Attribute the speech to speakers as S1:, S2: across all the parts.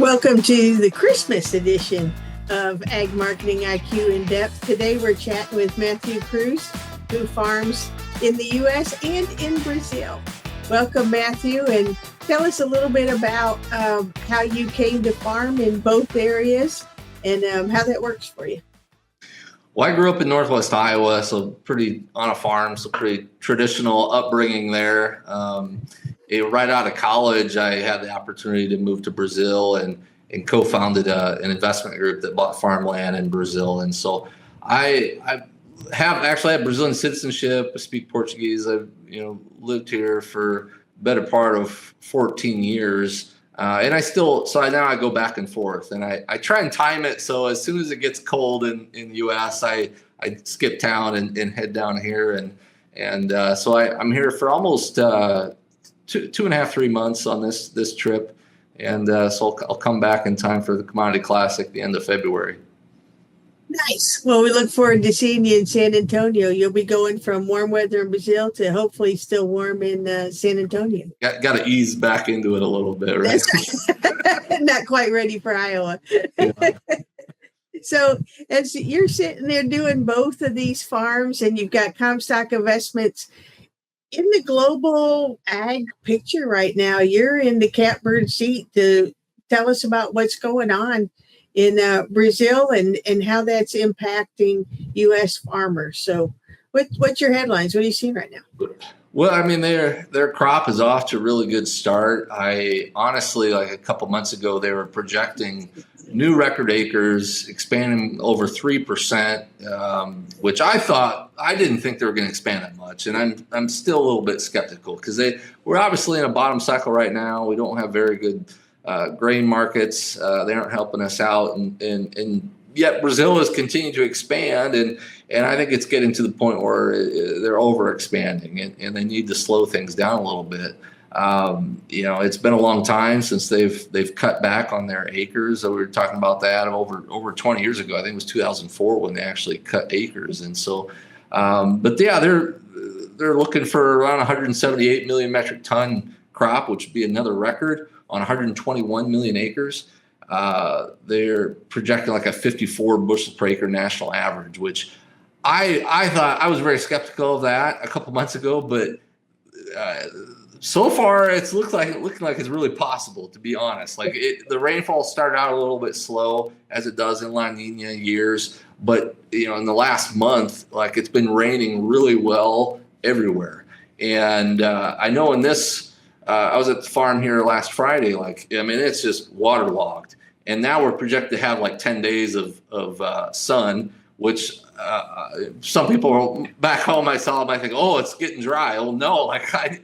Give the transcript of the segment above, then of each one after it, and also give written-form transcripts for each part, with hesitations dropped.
S1: Welcome to the Christmas edition of Ag Marketing IQ in Depth. Today we're chatting with Matthew Kruse, who farms in the U.S. and in Brazil. Welcome, Matthew, and tell us a little bit about how you came to farm in both areas and how that works for you.
S2: Well, I grew up in Northwest Iowa, so pretty on a farm, so pretty traditional upbringing there. Right out of college, I had the opportunity to move to Brazil and co-founded an investment group that bought farmland in Brazil. And so I have Brazilian citizenship. I speak Portuguese. I've lived here for the better part of 14 years. And now I go back and forth, and I try and time it so as soon as it gets cold in the U.S., I skip town and head down here, so I'm here for almost 2.5, 3 months on this trip, and so I'll come back in time for the Commodity Classic at the end of February.
S1: Nice. Well, we look forward to seeing you in San Antonio. You'll be going from warm weather in Brazil to hopefully still warm in San Antonio.
S2: Got to ease back into it a little bit, right?
S1: Not quite ready for Iowa. Yeah. So as you're sitting there doing both of these farms and you've got Commstock investments in the global ag picture right now, you're in the catbird seat to tell us about what's going on in Brazil and how that's impacting U.S. farmers. So what's your headlines? What are you seeing right now?
S2: Well, I mean, their crop is off to a really good start. I honestly, like a couple months ago, they were projecting new record acres, expanding over 3%, which I didn't think they were going to expand that much. And I'm still a little bit skeptical because we're obviously in a bottom cycle right now. We don't have very good grain markets. They aren't helping us out, and yet Brazil is continuing to expand, and I think it's getting to the point where they're over expanding, and they need to slow things down a little bit. It's been a long time since they've cut back on their acres. So we were talking about that over 20 years ago. I think it was 2004 when they actually cut acres, and so but yeah, they're looking for around 178 million metric ton crop, which would be another record on 121 million acres. They're projecting like a 54 bushel per acre national average, which I thought, I was very skeptical of that a couple months ago, but so far it's looking like it's really possible, to be honest. Like the rainfall started out a little bit slow, as it does in La Nina years, but in the last month, like it's been raining really well everywhere. And I know in this. I was at the farm here last Friday. It's just waterlogged, and now we're projected to have like 10 days of sun, which some people back home I saw them. I think, oh, it's getting dry. Oh no,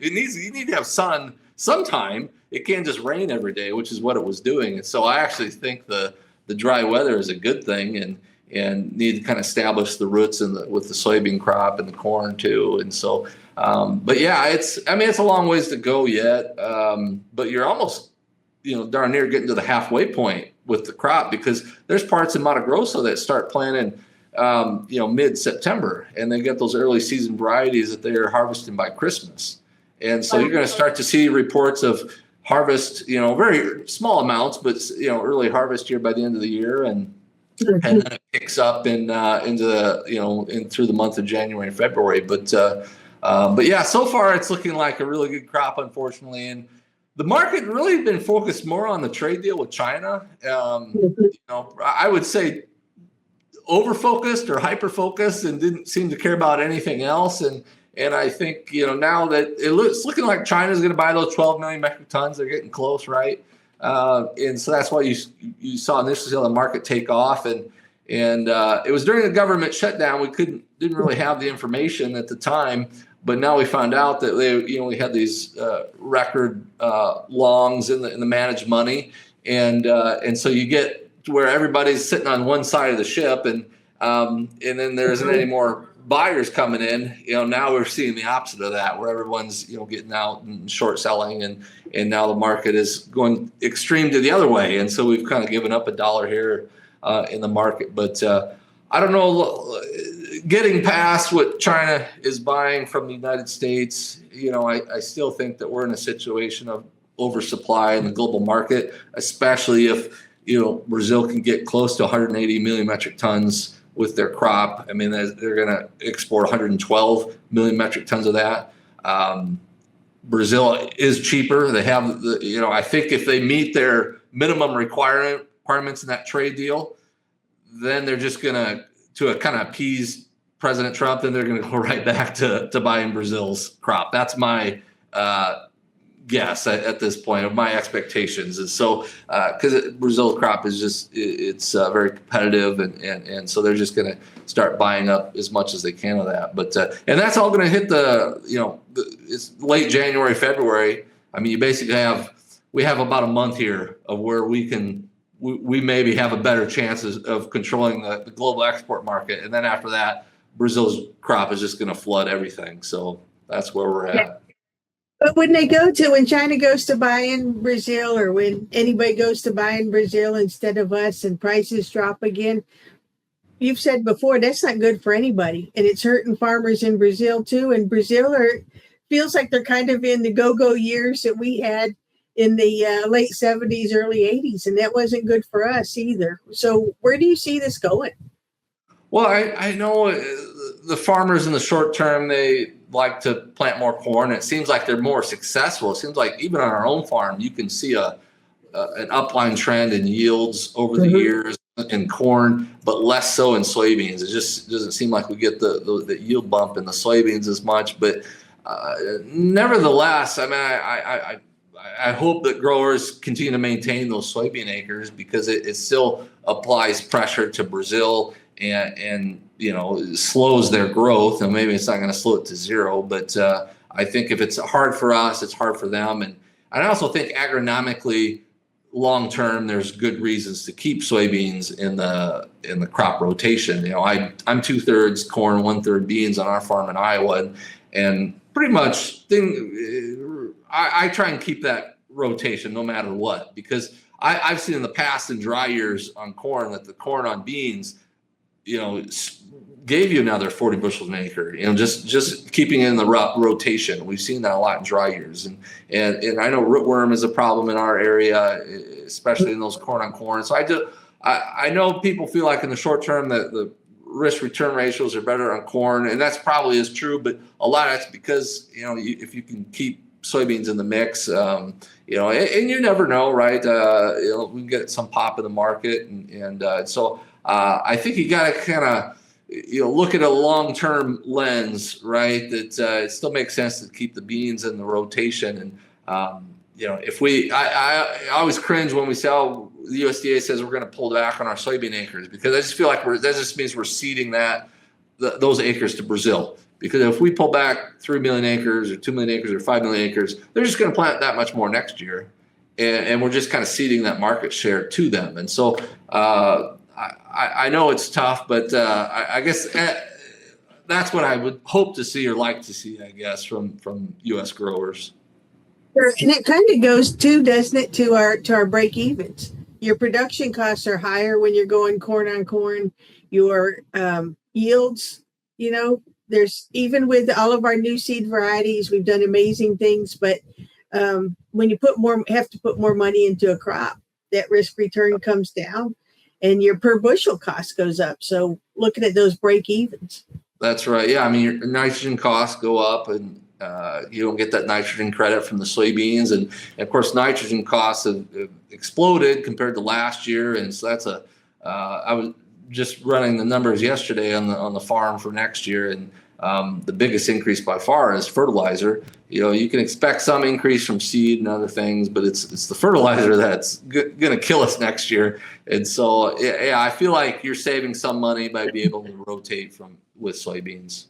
S2: you need to have sun sometime. It can't just rain every day, which is what it was doing. And so I actually think the dry weather is a good thing, and need to kind of establish the roots with the soybean crop and the corn too. And so. But yeah, it's a long ways to go yet. But you're almost, darn near getting to the halfway point with the crop, because there's parts in Mato Grosso that start planting, mid-September, and they get those early season varieties that they're harvesting by Christmas. And so you're going to start to see reports of harvest, very small amounts, but, early harvest here by the end of the year. And then it picks up through the month of January and February. But yeah, so far it's looking like a really good crop, unfortunately. And the market really has been focused more on the trade deal with China. I would say over-focused or hyper-focused, and didn't seem to care about anything else. And I think, now that it's looking like China's going to buy those 12 million metric tons, they're getting close, right? And so that's why you saw initially the market take off. And it was during the government shutdown. We didn't really have the information at the time. But now we found out that we had these record longs in the managed money, and so you get to where everybody's sitting on one side of the ship, and then there isn't any more buyers coming in. Now we're seeing the opposite of that, where everyone's getting out and short selling, and now the market is going extreme to the other way, and so we've kind of given up $1 here in the market, but. I don't know, getting past what China is buying from the United States, I still think that we're in a situation of oversupply in the global market, especially if, Brazil can get close to 180 million metric tons with their crop. I mean, they're going to export 112 million metric tons of that. Brazil is cheaper. They have I think if they meet their minimum requirements in that trade deal, then they're just going to kind of appease President Trump, then they're going to go right back to buying Brazil's crop. That's my guess at this point of my expectations. And so, because Brazil's crop is it's very competitive, and so they're just going to start buying up as much as they can of that. But and that's all going to hit it's late January, February. I mean, you basically we have about a month here of where we maybe have a better chances of controlling the global export market, and then after that, Brazil's crop is just going to flood everything. So that's where we're at.
S1: Yeah. But when China goes to buy in Brazil, or when anybody goes to buy in Brazil instead of us, and prices drop again, you've said before, that's not good for anybody. And it's hurting farmers in Brazil too. And Brazil feels like they're kind of in the go-go years that we had in the late 70s, early 80s. And that wasn't good for us either. So where do you see this going?
S2: Well, I know the farmers in the short term, they like to plant more corn. It seems like they're more successful. It seems like even on our own farm, you can see an upline trend in yields over the years in corn, but less so in soybeans. It just doesn't seem like we get the yield bump in the soybeans as much. But nevertheless, I mean, I hope that growers continue to maintain those soybean acres, because it still applies pressure to Brazil and slows their growth. And maybe it's not going to slow it to zero, but I think if it's hard for us, it's hard for them. And I also think agronomically, long term, there's good reasons to keep soybeans in the crop rotation. I'm 2/3 corn, 1/3 beans on our farm in Iowa, and pretty much I try and keep that rotation no matter what, because I've seen in the past in dry years on corn that the corn on beans, gave you another 40 bushels an acre, just keeping it in the rotation. We've seen that a lot in dry years. And I know rootworm is a problem in our area, especially in those corn on corn. So I know people feel like in the short term that the risk return ratios are better on corn, and that's probably is true, but a lot of that's because, if you can keep soybeans in the mix, and you never know, right? We can get some pop in the market. So I think you got to kind of, look at a long-term lens, right? That it still makes sense to keep the beans in the rotation. And, I always cringe when we say, oh, the USDA says we're going to pull back on our soybean acres, because I just feel like that just means we're ceding those acres to Brazil. Because if we pull back 3 million acres or 2 million acres or 5 million acres, they're just going to plant that much more next year. And we're just kind of ceding that market share to them. And so I know it's tough, but I guess that's what I would hope to see or like to see, I guess, from U.S. growers.
S1: Sure. And it kind of goes too, doesn't it, to our break evens. Your production costs are higher when you're going corn on corn. Your yields, there's, even with all of our new seed varieties, we've done amazing things. But when you have to put more money into a crop, that risk return comes down, and your per bushel cost goes up. So looking at those break evens. That's
S2: right. Yeah. I mean, your nitrogen costs go up, and you don't get that nitrogen credit from the soybeans. And of course, nitrogen costs have exploded compared to last year. And so that's I was just running the numbers yesterday on the farm for next year. And the biggest increase by far is fertilizer. You can expect some increase from seed and other things, but it's the fertilizer that's going to kill us next year. And so, yeah, I feel like you're saving some money by being able to rotate with soybeans.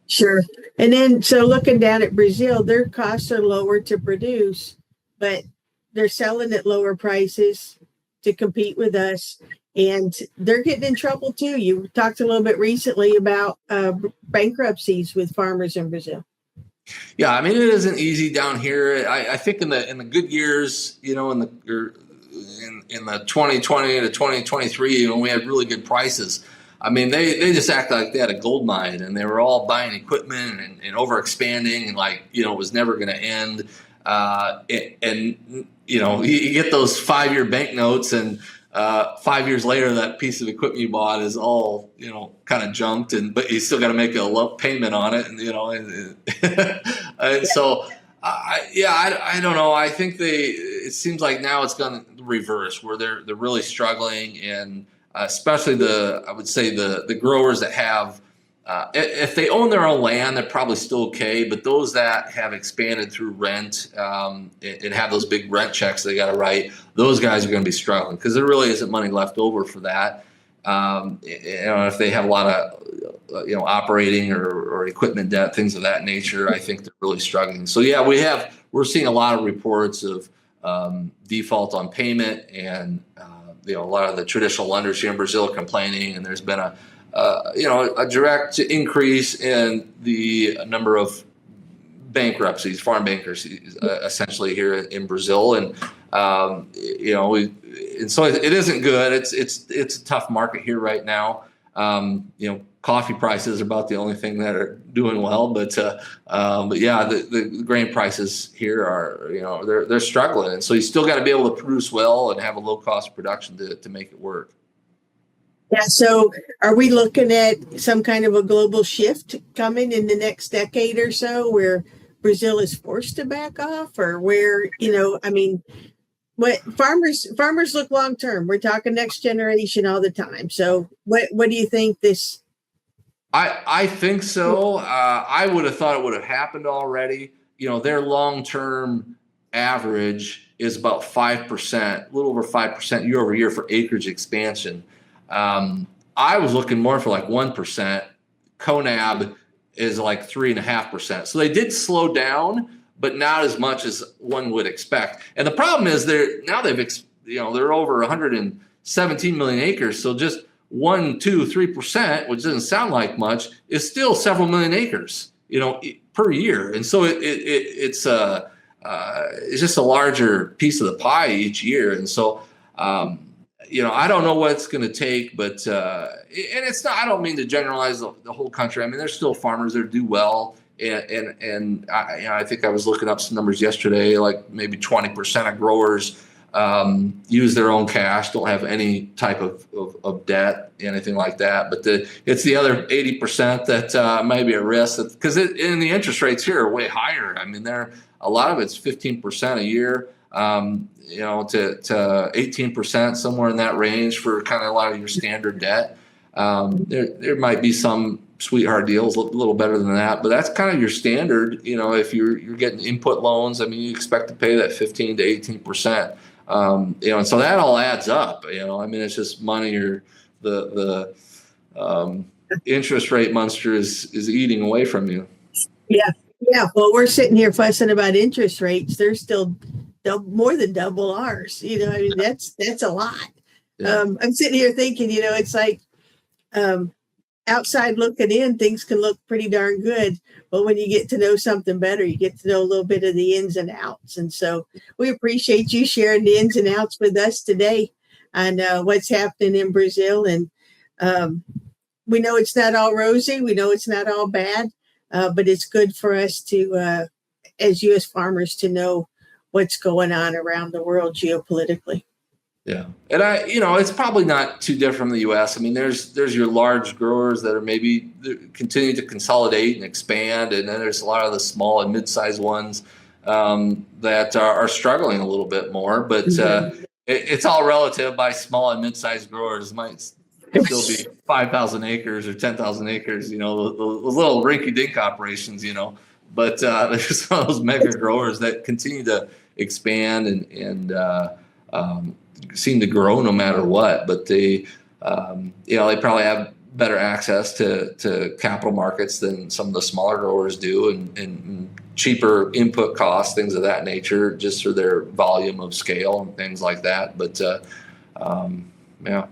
S1: Sure. And then, so looking down at Brazil, their costs are lower to produce, but they're selling at lower prices to compete with us. And they're getting in trouble too. You talked a little bit recently about bankruptcies with farmers in Brazil.
S2: Yeah, I mean, it isn't easy down here. I think in the good years, in the 2020 to 2023, when we had really good prices, I mean, they just acted like they had a gold mine, and they were all buying equipment and over expanding, and it was never going to end. and you get those 5-year banknotes, and 5 years later, that piece of equipment you bought is all kind of junked, but you still got to make a lump payment on it, and so I don't know. I think it seems like now it's going to reverse, where they're really struggling, and especially I would say the growers that have. If they own their own land, they're probably still okay. But those that have expanded through rent and have those big rent checks they got to write, those guys are going to be struggling, because there really isn't money left over for that. If they have a lot of operating or equipment debt, things of that nature, I think they're really struggling. So yeah, we're seeing a lot of reports of default on payment, and a lot of the traditional lenders here in Brazil are complaining, and there's been a direct increase in the number of bankruptcies, farm bankruptcies, essentially here in Brazil, and so it isn't good. It's a tough market here right now. Coffee prices are about the only thing that are doing well, but yeah, the grain prices here are they're struggling, and so you still got to be able to produce well and have a low cost production to make it work.
S1: Yeah. So are we looking at some kind of a global shift coming in the next decade or so, where Brazil is forced to back off, or where, what farmers look long term? We're talking next generation all the time. So what do you think this?
S2: I think so. I would have thought it would have happened already. Their long term average is about 5%, a little over 5% year over year for acreage expansion. I was looking more for like 1%. CONAB is like 3.5%. So they did slow down, but not as much as one would expect. And the problem is they're over 117 million acres. So just 1, 2, 3%, which doesn't sound like much, is still several million acres, per year. And so it's just a larger piece of the pie each year. And so, I don't know what it's going to take, but and it's not. I don't mean to generalize the whole country. I mean, there's still farmers that do well, and I think I was looking up some numbers yesterday. Like maybe 20% of growers use their own cash, don't have any type of debt, anything like that. But it's the other 80% that might be at risk, because and the interest rates here are way higher. I mean, a lot of it's 15% a year. To 18%, somewhere in that range for kind of a lot of your standard debt. There might be some sweetheart deals a little better than that, but that's kind of your standard. If you're getting input loans, I mean, you expect to pay that 15 to 18%. And so that all adds up. I mean, it's just money, or the interest rate monster is eating away from you.
S1: Yeah. Well, we're sitting here fussing about interest rates. They're still more than double ours. That's a lot. Yeah. I'm sitting here thinking, it's like outside looking in, things can look pretty darn good. But when you get to know something better, you get to know a little bit of the ins and outs. And so we appreciate you sharing the ins and outs with us today on what's happening in Brazil. And we know it's not all rosy. We know it's not all bad, but it's good for us to, as U.S. farmers, to know what's going on around the world geopolitically.
S2: Yeah. And it's probably not too different from the U.S. I mean, there's your large growers that are maybe continue to consolidate and expand. And then there's a lot of the small and mid-sized ones that are struggling a little bit more. But it's all relative. By small and mid-sized growers, might still be 5,000 acres or 10,000 acres, those little rinky-dink operations, But there's some of those mega growers that continue to expand and seem to grow no matter what. But they probably have better access to capital markets than some of the smaller growers do, and cheaper input costs, things of that nature, just for their volume of scale and things like that. But yeah.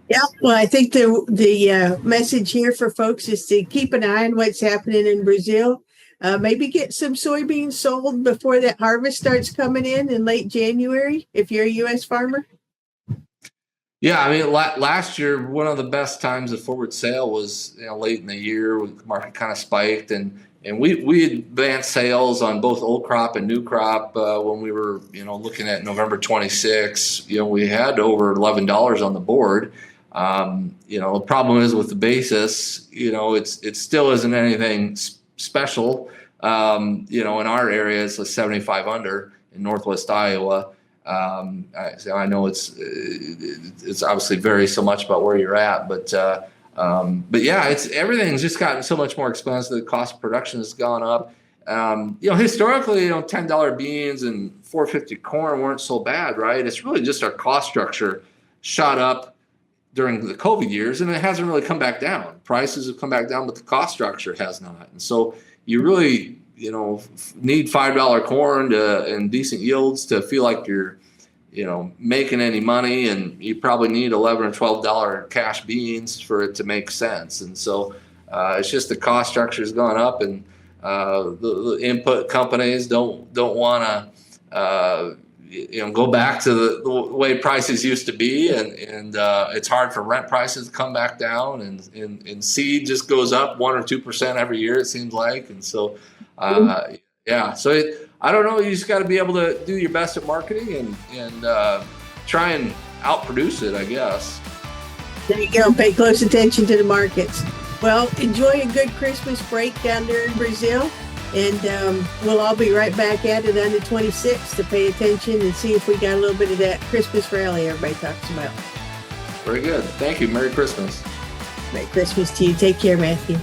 S1: Yeah, well, I think the message here for folks is to keep an eye on what's happening in Brazil. Maybe get some soybeans sold before that harvest starts coming in late January, if you're a U.S. farmer.
S2: Yeah, I mean, last year, one of the best times of forward sale was late in the year when the market kind of spiked, and And we advanced sales on both old crop and new crop when we were, looking at November 26. We had over $11 on the board. The problem is with the basis, it still isn't anything special. In our area, it's a 75 under in Northwest Iowa. I know it's obviously varies so much about where you're at, but yeah, everything's just gotten so much more expensive. The cost of production has gone up. Historically, $10 beans and $4.50 corn weren't so bad, right? It's really just our cost structure shot up during the COVID years, and it hasn't really come back down. Prices have come back down, but the cost structure has not. And so you really, need $5 corn and decent yields to feel like you're, making any money, and you probably need $11 or $12 cash beans for it to make sense. And so it's just the cost structure has gone up, and the input companies don't want to go back to the way prices used to be, and it's hard for rent prices to come back down, and seed just goes up 1 or 2% every year, it seems like. And so I don't know, you just got to be able to do your best at marketing and try and outproduce it, I guess.
S1: There you go. Pay close attention to the markets. Well, enjoy a good Christmas break down there in Brazil. And we'll all be right back at it on the 26th to pay attention and see if we got a little bit of that Christmas rally everybody talks about.
S2: Very good. Thank you. Merry Christmas.
S1: Merry Christmas to you. Take care, Matthew.